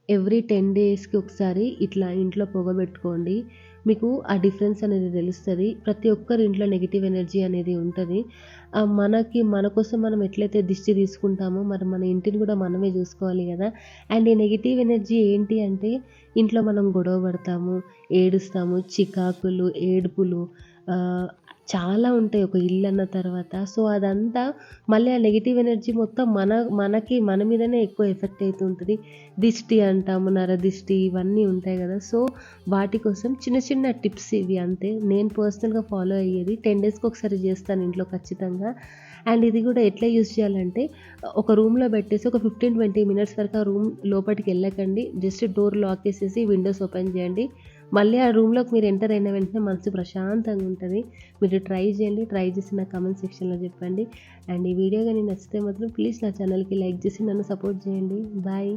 Every 10 డేస్‌కి ఒకసారి ఇట్లా ఇంట్లో పొగబెట్టుకోండి. మీకు ఆ డిఫరెన్స్ అనేది తెలుస్తది. ప్రతి ఒక్కరి ఇంట్లో నెగెటివ్ ఎనర్జీ అనేది ఉంటది. మన కోసం మనం ఎట్లయితే దిష్టి తీసుకుంటామో మరి మన ఇంటిని కూడా మనమే చూసుకోవాలి గదా! అండ్ ఈ నెగెటివ్ ఎనర్జీ ఏంటి అంటే ఇంట్లో మనం గొడవ పడతాము, ఏడుస్తాము, చికాకులు, ఏడుపులు ఆహ్, చాలా ఉంటాయి ఒక ఇల్లన్న తర్వాత. సో, అదంతా మళ్ళీ ఆ నెగెటివ్ ఎనర్జీ మొత్తం మన మీదనే ఎక్కువ ఎఫెక్ట్ అయితూ ఉంటది. దిష్టి అంటాము, నరదిష్టి ఇవన్నీ ఉంటాయి గదా! సో, వాటి కోసం చిన్న చిన్న టిప్స్ ఇవి అంతే. నేను పర్సనల్‌గా ఫాలో అయ్యేది 10 డేస్‌కి ఒకసారి చేస్తాను ఇంట్లో ఖచ్చితంగా. అండ్ ఇది గూడా ఎట్లా యూజ్ చేయాలంటే ఒక రూమ్‌లో పెట్టేసి ఒక 15, 20 మినిట్స్ వరకు ఆ రూమ్ లోపటికెళ్ళకండి. జస్ట్ డోర్ లాక్ ఏసేసి విండోస్ ఓపెన్ చేయండి. మళ్ళీ ఆ రూమ్‌లోకి మీరు ఎంటర్ అయిన వెంటనే మనసు ప్రశాంతంగా ఉంటది. మీరు ట్రై చేయండి. ట్రై చేసి నాకు కామెంట్ సెక్షన్‌లో చెప్పండి. అండ్ ఈ వీడియో గాని నచ్చితే మాత్రం ప్లీజ్ నా ఛానల్‌కి లైక్ చేసి నన్ను సపోర్ట్ చేయండి. బాయ్.